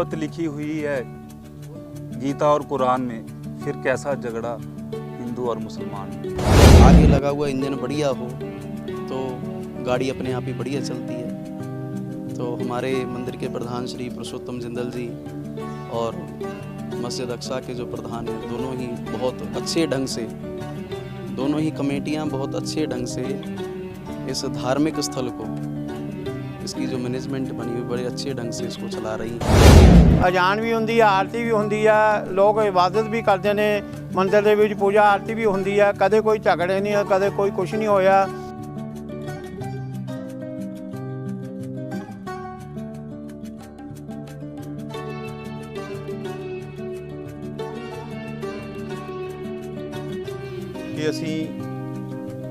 मोहब्बत लिखी हुई है गीता और कुरान में, फिर कैसा झगड़ा हिंदू और मुसलमान में। आगे लगा हुआ इंजन बढ़िया हो तो गाड़ी अपने आप ही बढ़िया चलती है। तो हमारे मंदिर के प्रधान श्री पुरुषोत्तम जिंदल जी और मस्जिद अक्सा के जो प्रधान हैं, दोनों ही बहुत अच्छे ढंग से, दोनों ही कमेटियां बहुत अच्छे ढंग से इस धार्मिक स्थल को, इसकी जो मैनेजमेंट बनी हुई बड़े अच्छे ढंग से इसको चला रही है। अजान भी होंदी है, आरती भी होंदी है, लोग इबादत भी करते हैं, मंदिर दे विच पूजा आरती भी होंदी है। कदे कोई झगड़े नहीं, कदे कोई कुछ नहीं होया। कि ਅਸੀਂ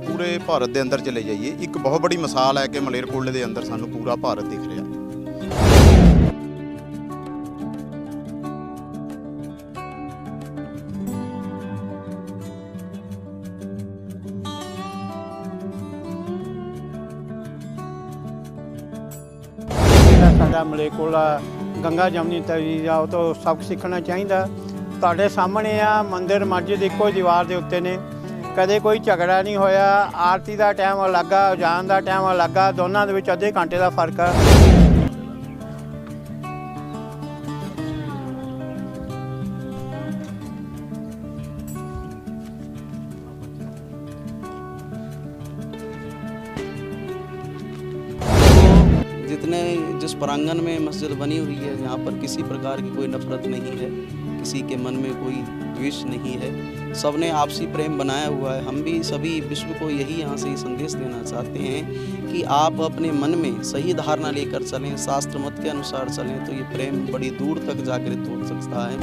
पूरे भारत के अंदर चले जाइए, एक बहुत बड़ी मिसाल है कि मलेरकोटले के अंदर सानू पूरा भारत दिख रहा है। साडा मलेरकोटला गंगा जमनी तवी जाओ तो सबक सीखना चाहिए। तुहाडे सामने आ मंदिर मस्जिद इक्को ही दीवार के उत्ते ने, कदे कोई झगड़ा नहीं होया। आरती का टाइम अलग आ, अजान का टाइम अलग आ, दोनों के विच अद्धे घंटे का फर्क है। जितने जिस प्रांगण में मस्जिद बनी हुई है, यहाँ पर किसी प्रकार की कोई नफरत नहीं है, किसी के मन में कोई द्वेष नहीं है, सबने आपसी प्रेम बनाया हुआ है। हम भी सभी विश्व को यही यहाँ से संदेश देना चाहते हैं कि आप अपने मन में सही धारणा लेकर चलें, शास्त्र मत के अनुसार चलें, तो ये प्रेम बड़ी दूर तक जागृत हो सकता है।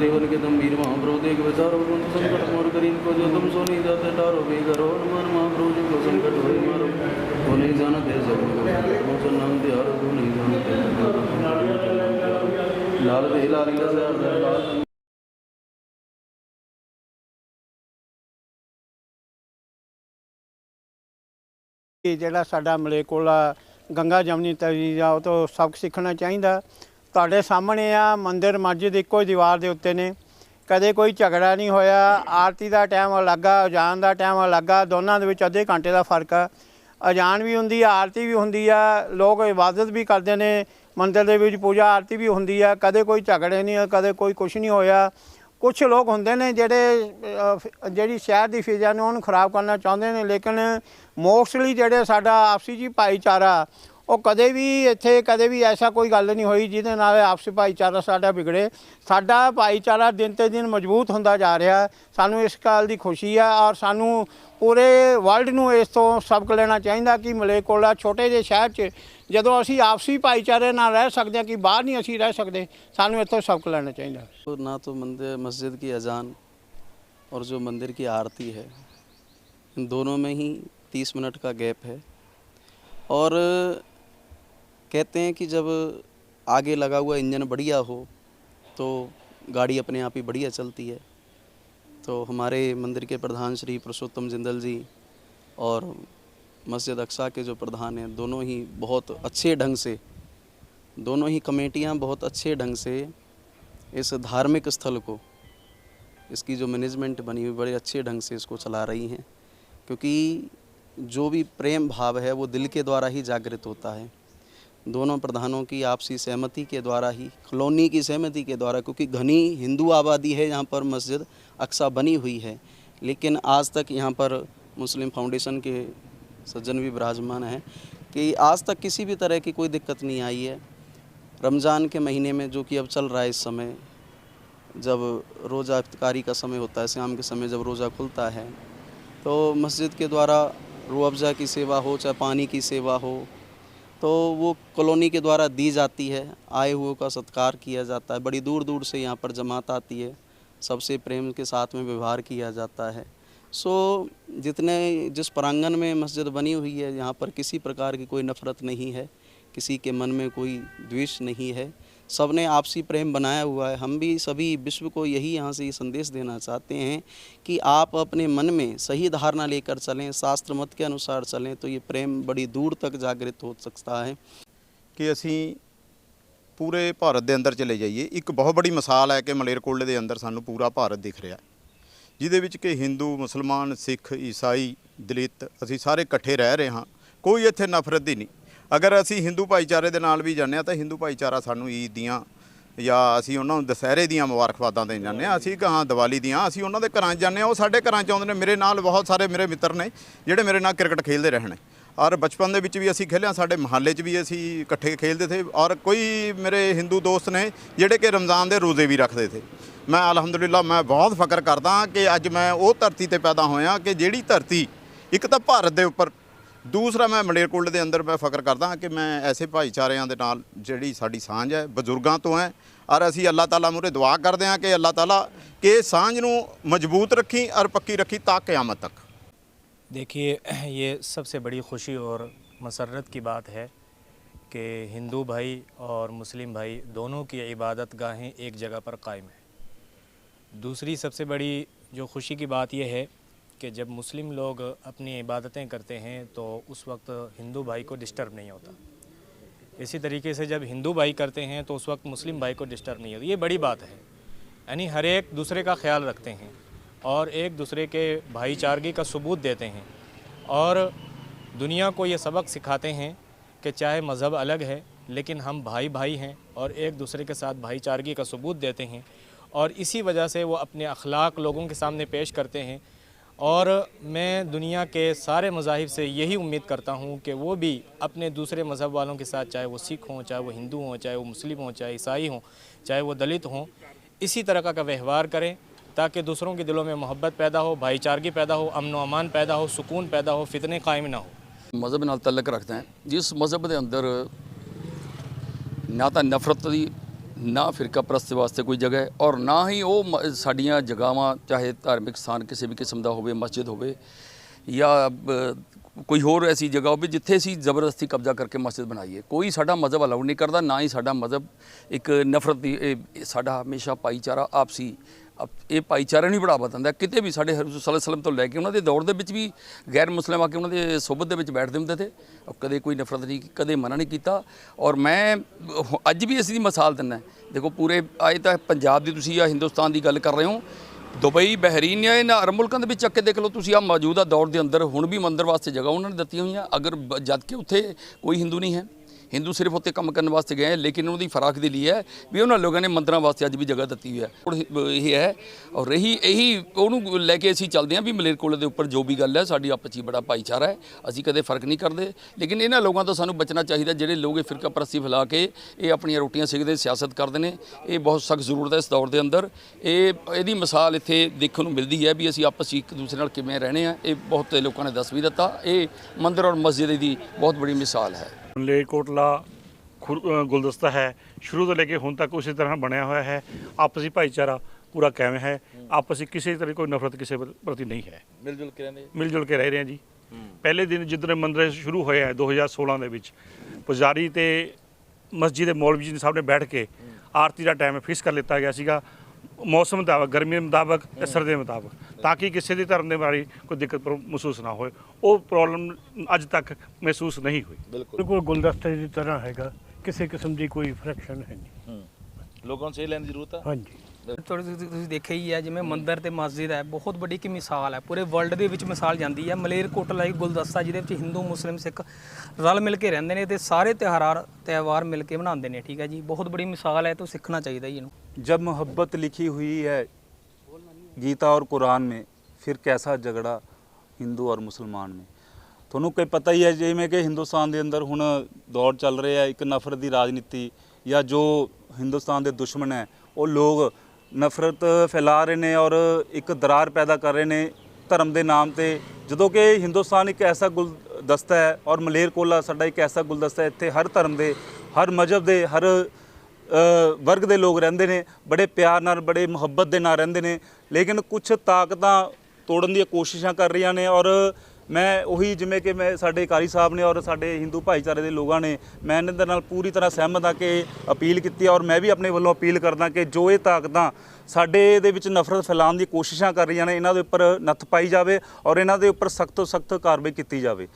देवन के गंभीर महाप्रभु देख विचारो कुंज संकट मोर करीन को जो तुम सो नहीं जाते टारो बेगरो मन महाप्रभु जी को संकट होई मारो वो नहीं जानते सब मोचन नाम दियारो तू नहीं जानते लाल दे लाल का लाल। ਜਿਹੜਾ ਸਾਡਾ ਮਲੇਰਕੋਟਲਾ गंगा जमनी तवी जाओ तो सबक सीखना चाहिए। तुहाडे सामने आ मंदिर मस्जिद इक्को ही दीवार के उत्ते ने, कदे कोई झगड़ा नहीं होया। आरती का टाइम अलग आ, अजान का टाइम अलग आ, दोनों के विच अद्धे घंटे का फर्क है। अजान भी होंदी है, आरती भी होंदी है, लोग इबादत भी करते हैं, मंदिर दे विच पूजा आरती भी होंदी है। कदे कोई झगड़े नहीं, कदे कोई कुछ नहीं होया। कुछ लोग होंदे ने जिहड़ी शहर की फिजा ने उन्होंने खराब करना चाहते हैं, लेकिन मोस्टली जिहड़े साडा आपसी जी भाईचारा वो कदे भी इत्थे कदे भी ऐसा कोई गल नहीं हुई जिहदे नाल आपसी भाईचारा साडा बिगड़े। साडा भाईचारा दिन ते दिन मजबूत होंदा जा रहा है। सानू इस गल की खुशी है और सानू पूरे वर्ल्ड नूं इस तो सबक लेना चाहिए कि मलेरकोटला छोटे जे शहर च जदों असीं आपसी भाईचारे नाल रह सकते हैं कि बाहर नहीं असीं रह सकते, सानू इत्थों सबक लेना चाहिए। तो ना तो मंदिर मस्जिद की अजान और जो मंदिर की आरती है, इन दोनों में ही 30 मिनट का गैप है। और कहते हैं कि जब आगे लगा हुआ इंजन बढ़िया हो तो गाड़ी अपने आप ही बढ़िया चलती है। तो हमारे मंदिर के प्रधान श्री पुरुषोत्तम जिंदल जी और मस्जिद अक्सा के जो प्रधान हैं, दोनों ही बहुत अच्छे ढंग से, दोनों ही कमेटियां बहुत अच्छे ढंग से इस धार्मिक स्थल को, इसकी जो मैनेजमेंट बनी हुई बड़े अच्छे ढंग से इसको चला रही हैं। क्योंकि जो भी प्रेम भाव है वो दिल के द्वारा ही जागृत होता है। दोनों प्रधानों की आपसी सहमति के द्वारा ही, कॉलोनी की सहमति के द्वारा, क्योंकि घनी हिंदू आबादी है यहाँ पर मस्जिद अक्सा बनी हुई है, लेकिन आज तक यहाँ पर मुस्लिम फाउंडेशन के सज्जन भी विराजमान हैं। कि आज तक किसी भी तरह की कोई दिक्कत नहीं आई है। रमज़ान के महीने में जो कि अब चल रहा है, इस समय जब रोज़ा इफ्तारी का समय होता है, शाम के समय जब रोज़ा खुलता है, तो मस्जिद के द्वारा रूह अफ़ज़ा की सेवा हो, चाहे पानी की सेवा हो, तो वो कॉलोनी के द्वारा दी जाती है। आए हुए का सत्कार किया जाता है। बड़ी दूर दूर से यहाँ पर जमात आती है, सबसे प्रेम के साथ में व्यवहार किया जाता है। जिस प्रांगण में मस्जिद बनी हुई है, यहाँ पर किसी प्रकार की कोई नफ़रत नहीं है, किसी के मन में कोई द्वेष नहीं है, सब ने आपसी प्रेम बनाया हुआ है। हम भी सभी विश्व को यही यहाँ से ये संदेश देना चाहते हैं कि आप अपने मन में सही धारणा लेकर चलें, शास्त्र मत के अनुसार चलें, तो ये प्रेम बड़ी दूर तक जागृत हो सकता है। ਕਿ ਅਸੀਂ ਪੂਰੇ ਭਾਰਤ ਦੇ ਅੰਦਰ ਚਲੇ ਜਾਈਏ, ਇੱਕ ਬਹੁਤ ਬੜੀ ਮਿਸਾਲ ਹੈ ਕਿ ਮਲੇਰਕੋਟਲੇ ਦੇ ਅੰਦਰ ਸਾਨੂੰ ਪੂਰਾ ਭਾਰਤ ਦਿਖ ਰਿਹਾ, ਜਿਹਦੇ ਵਿੱਚ ਕਿ ਹਿੰਦੂ, ਮੁਸਲਮਾਨ, ਸਿੱਖ, ਈਸਾਈ, ਦਲਿਤ ਅਸੀਂ ਸਾਰੇ ਇਕੱਠੇ ਰਹਿ ਰਹੇ ਹਾਂ। ਕੋਈ ਇੱਥੇ ਨਫ਼ਰਤ ਹੀ ਨਹੀਂ। ਅਗਰ ਅਸੀਂ ਹਿੰਦੂ ਭਾਈਚਾਰੇ ਦੇ ਨਾਲ ਵੀ ਜਾਂਦੇ ਹਾਂ ਤਾਂ ਹਿੰਦੂ ਭਾਈਚਾਰਾ ਸਾਨੂੰ ਈਦ ਦੀਆਂ ਜਾਂ ਅਸੀਂ ਉਹਨਾਂ ਨੂੰ ਦੁਸਹਿਰੇ ਦੀਆਂ ਮੁਬਾਰਕਬਾਦਾਂ ਦੇਣ ਜਾਂਦੇ ਹਾਂ। ਅਸੀਂ ਕਹਾਂ ਦੀਵਾਲੀ ਦੀਆਂ, ਅਸੀਂ ਉਹਨਾਂ ਦੇ ਘਰਾਂ 'ਚ ਜਾਂਦੇ ਹਾਂ, ਉਹ ਸਾਡੇ ਘਰਾਂ 'ਚ ਆਉਂਦੇ ਨੇ। ਮੇਰੇ ਨਾਲ ਬਹੁਤ ਸਾਰੇ ਮੇਰੇ ਮਿੱਤਰ ਨੇ ਜਿਹੜੇ ਮੇਰੇ ਨਾਲ ਕ੍ਰਿਕਟ ਖੇਡਦੇ ਰਹੇ ਨੇ, ਔਰ ਬਚਪਨ ਦੇ ਵਿੱਚ ਵੀ ਅਸੀਂ ਖੇਲਿਆ। ਸਾਡੇ ਮੁਹੱਲੇ 'ਚ ਵੀ ਅਸੀਂ ਇਕੱਠੇ ਖੇਡਦੇ ਥੇ, ਔਰ ਕੋਈ ਮੇਰੇ ਹਿੰਦੂ ਦੋਸਤ ਨੇ ਜਿਹੜੇ ਕਿ ਰਮਜ਼ਾਨ ਦੇ ਰੋਜ਼ੇ ਵੀ ਰੱਖਦੇ ਥੇ। ਮੈਂ ਅਲਹਮਦੁਲਿਲਾ ਮੈਂ ਬਹੁਤ ਫਖਰ ਕਰਦਾ ਕਿ ਅੱਜ ਮੈਂ ਉਹ ਧਰਤੀ ਤੇ ਪੈਦਾ ਹੋਇਆ ਕਿ ਜਿਹੜੀ ਧਰਤੀ ਇੱਕ ਤਾਂ ਭਾਰਤ ਦੇ ਉੱਪਰ, ਦੂਸਰਾ ਮੈਂ ਮਲੇਰਕੋਟਲੇ ਦੇ ਅੰਦਰ ਮੈਂ ਫਖਰ ਕਰਦਾ ਕਿ ਮੈਂ ਐਸੇ ਭਾਈਚਾਰਿਆਂ ਦੇ ਨਾਲ ਜਿਹੜੀ ਸਾਡੀ ਸਾਂਝ ਹੈ ਬਜ਼ੁਰਗਾਂ ਤੋਂ ਹੈ। ਔਰ ਅਸੀਂ ਅੱਲਾਹ ਤਾਲਾ ਮੂਹਰੇ ਦੁਆ ਕਰਦੇ ਹਾਂ ਕਿ ਅੱਲਾਹ ਤਾਲਾ ਕਿ ਇਹ ਸਾਂਝ ਨੂੰ ਮਜ਼ਬੂਤ ਰੱਖੀ ਔਰ ਪੱਕੀ ਰੱਖੀ ਤਾਂ क़यामत तक। देखिए, ये सबसे बड़ी खुशी और मसरत की बात है कि हिंदू भाई और मुस्लिम भाई दोनों की इबादत गाहें एक जगह पर कायम है। दूसरी सबसे बड़ी जो खुशी की बात यह है कि जब मुस्लिम लोग अपनी इबादतें करते हैं तो उस वक्त हिंदू भाई को डिस्टर्ब नहीं होता। इसी तरीके से जब हिंदू भाई करते हैं तो उस वक्त मुस्लिम भाई को डिस्टर्ब नहीं होता। ये बड़ी बात है, यानी हर एक दूसरे का ख्याल रखते हैं और एक दूसरे के भाईचारगी का सबूत देते हैं और दुनिया को ये सबक सिखाते हैं कि चाहे मज़हब अलग है लेकिन हम भाई भाई हैं और एक दूसरे के साथ भाईचारगी का सबूत देते हैं। और इसी वजह से वो अपने अखलाक लोगों के सामने पेश करते हैं। और मैं दुनिया के सारे मज़ाहिब से यही उम्मीद करता हूँ कि वो भी अपने दूसरे मज़हब वालों के साथ, चाहे वो सिख हों, चाहे वो हिंदू हों, चाहे वो मुस्लिम हों, चाहे ईसाई हों, चाहे वो दलित हों, इसी तरह का व्यवहार करें ताकि दूसरों के दिलों में मोहब्बत पैदा हो, भाईचारगी पैदा हो, अमन व अमान पैदा हो, सुकून पैदा हो, फितने कायम ना हो। मज़हब नाल तल्लक रखते हैं, जिस मज़हब के अंदर ना तो नफरत की ना फिरका परस्ती वास्ते कोई जगह है और ना ही वो साड़ियाँ जगह, चाहे धार्मिक स्थान किसी भी किस्म का हो, मस्जिद हो या कोई होर ऐसी जगह हो जिथे असीं ज़बरदस्ती कब्जा करके मस्जिद बनाईए। कोई साडा मज़हब अलाउ नहीं करता, ना ही साडा मज़हब एक नफरत की। साडा हमेशा भाईचारा आपसी ये भाईचारे नहीं बढ़ावा दिंदा। किते भी साडे हज़रत सल्लल्लाहु अलैहि वसल्लम तो लैके उन्होंने दौर दे विच भी गैर मुस्लिम आके उन्होंने सोबत दे विच बैठदे हुंदे थे, कदे कोई नफरत नहीं, कदे मना नहीं किया। और मैं अज भी इस दी मिसाल दिंदा। देखो पूरे अजे तां पंजाब दी तुसीं या हिंदुस्तान की गल कर रहे हो, दुबई, बहरीन या इन्हां अरब मुल्कां दे विच चक के देख लो तुसीं, आ मौजूदा दौर के अंदर हुण भी मंदिर वास्ते जगह उन्होंने दित्ती हुई। अगर जद के उत्थे कोई हिंदू नहीं है, हिंदू सिर्फ उत्ते काम करने वास्ते गए हैं, लेकिन उन्होंने फराक दे लिए है भी उन्होंने लोगों ने मंदिर वास्ते अज भी जगह दी हुई है। और ये है और रही यही उन्होंने लैके असीं चलते हैं भी मलेरकोटले के उपर जो भी गल है साडी आपस च बड़ा भाईचारा है, असीं कदे फर्क नहीं करते। लेकिन इन्हां लोगों तो सानूं बचना चाहिए जिहड़े लोग ये फिरका परस्ती फैला के ये अपनी रोटियां सेकदे, सियासत करते हैं। ये बहुत सख्त जरूरत है इस दौर के अंदर। ये मिसाल इत्थे देखने को मिलती है भी असीं आपस च एक दूसरे नाल किवें रहने हैं। ये बहुत लोगों ने दस भी दिता। ये मंदिर और मस्जिद की बहुत बड़ी मिसाल है। मलेरकोटला गुलदस्ता है, शुरू तो लेके हुण तक उसी तरह बनया हुआ है। आपसी भाईचारा पूरा कायम है, आपसी किसी तरह कोई नफरत किसी प्रति नहीं है, मिलजुल के रह रहे हैं जी। पहले दिन जिधर मंदिर शुरू होए हैं 2016 ਦੇ ਵਿੱਚ पुजारी ਤੇ मस्जिद ਦੇ मौलवी जी साहब ने बैठ के आरती का टाइम फिक्स कर लिता गया सीगा, मौसम मुताबक, गर्मी मुताबक, सर्दी मुताबक, ताकि किसी भी धर्म के बारे कोई दिक्कत महसूस ना हो। वो प्रॉब्लम अज तक महसूस नहीं हुई। बिल्कुल गुलदस्ते की तरह हैगा, किसी किस्म की कोई फ्रैक्शन है नहीं। ਲੋਕਾਂ ਨੂੰ ਸਹੀ ਲੈਣ ਦੀ ਜ਼ਰੂਰਤ ਹੈ। ਹਾਂਜੀ ਤੁਸੀਂ ਦੇਖਿਆ ਹੀ ਹੈ ਜਿਵੇਂ ਮੰਦਿਰ ਤੇ ਮਸਜਿਦ ਹੈ, ਬਹੁਤ ਵੱਡੀ ਕੀ ਮਿਸਾਲ ਹੈ, ਪੂਰੇ ਵਰਲਡ ਦੇ ਵਿੱਚ ਮਿਸਾਲ ਜਾਂਦੀ ਹੈ। ਮਲੇਰਕੋਟਲਾ ਇੱਕ ਗੁਲਦਸਤਾ ਜਿਹਦੇ ਵਿੱਚ ਹਿੰਦੂ, ਮੁਸਲਿਮ, ਸਿੱਖ ਰਲ ਮਿਲ ਕੇ ਰਹਿੰਦੇ ਨੇ ਤੇ ਸਾਰੇ ਤਿਉਹਾਰ ਮਿਲ ਕੇ ਮਨਾਉਂਦੇ ਨੇ। ਠੀਕ ਹੈ ਜੀ, ਬਹੁਤ ਬੜੀ ਮਿਸਾਲ ਹੈ, तो सीखना चाहिए ਇਹਨੂੰ। जब मोहब्बत लिखी हुई है गीता और कुरान में, फिर कैसा झगड़ा हिंदू और मुसलमान में। ਤੁਹਾਨੂੰ ਕੋਈ ਪਤਾ ਹੀ ਹੈ ਜਿਵੇਂ ਕਿ ਹਿੰਦੁਸਤਾਨ ਦੇ ਅੰਦਰ ਹੁਣ ਦੌਰ ਚੱਲ ਰਿਹਾ ਇੱਕ ਨਫ਼ਰਤ ਦੀ ਰਾਜਨੀਤੀ, ਜਾਂ ਜੋ ਹਿੰਦੁਸਤਾਨ ਦੇ ਦੁਸ਼ਮਣ ਹੈ ਉਹ ਲੋਕ ਨਫ਼ਰਤ ਫੈਲਾ ਰਹੇ ਨੇ ਔਰ ਇੱਕ ਦਰਾਰ ਪੈਦਾ ਕਰ ਰਹੇ ਨੇ ਧਰਮ ਦੇ ਨਾਮ ਤੇ। ਜਦੋਂ ਕਿ ਹਿੰਦੁਸਤਾਨ ਇੱਕ ਐਸਾ ਗੁਲਦਸਤਾ ਹੈ ਔਰ ਮਲੇਰਕੋਟਲਾ ਸਾਡਾ ਇੱਕ ਐਸਾ ਗੁਲਦਸਤਾ ਹੈ, ਇੱਥੇ ਹਰ ਧਰਮ ਦੇ, ਹਰ ਮਜ਼ਹਬ ਦੇ, ਹਰ ਵਰਗ ਦੇ ਲੋਕ ਰਹਿੰਦੇ ਨੇ, ਬੜੇ ਪਿਆਰ ਨਾਲ, ਬੜੇ ਮੁਹੱਬਤ ਦੇ ਨਾਲ ਰਹਿੰਦੇ ਨੇ। ਲੇਕਿਨ ਕੁਝ ਤਾਕਤਾਂ ਤੋੜਨ ਦੀਆਂ ਕੋਸ਼ਿਸ਼ਾਂ ਕਰ ਰਹੀਆਂ ਨੇ ਔਰ ਮੈਂ ਉਹੀ ਜਿਵੇਂ ਕਿ ਮੈਂ ਸਾਡੇ ਕਾਰੀ ਸਾਹਿਬ ਨੇ ਔਰ ਸਾਡੇ ਹਿੰਦੂ ਭਾਈਚਾਰੇ ਦੇ ਲੋਕਾਂ ਨੇ, ਮੈਂ ਇਹਨਾਂ ਦੇ ਨਾਲ ਪੂਰੀ ਤਰ੍ਹਾਂ ਸਹਿਮਤ ਹਾਂ ਕਿ ਅਪੀਲ ਕੀਤੀ ਔਰ ਮੈਂ ਵੀ ਆਪਣੇ ਵੱਲੋਂ ਅਪੀਲ ਕਰਦਾ ਕਿ ਜੋ ਇਹ ਤਾਕਤਾਂ ਸਾਡੇ ਦੇ ਵਿੱਚ ਨਫ਼ਰਤ ਫੈਲਾਉਣ ਦੀ ਕੋਸ਼ਿਸ਼ਾਂ ਕਰ ਰਹੀਆਂ ਨੇ, ਇਹਨਾਂ ਦੇ ਉੱਪਰ ਨੱਥ ਪਾਈ ਜਾਵੇ ਔਰ ਇਹਨਾਂ ਦੇ ਉੱਪਰ ਸਖਤ ਤੋਂ ਸਖਤ ਕਾਰਵਾਈ ਕੀਤੀ ਜਾਵੇ।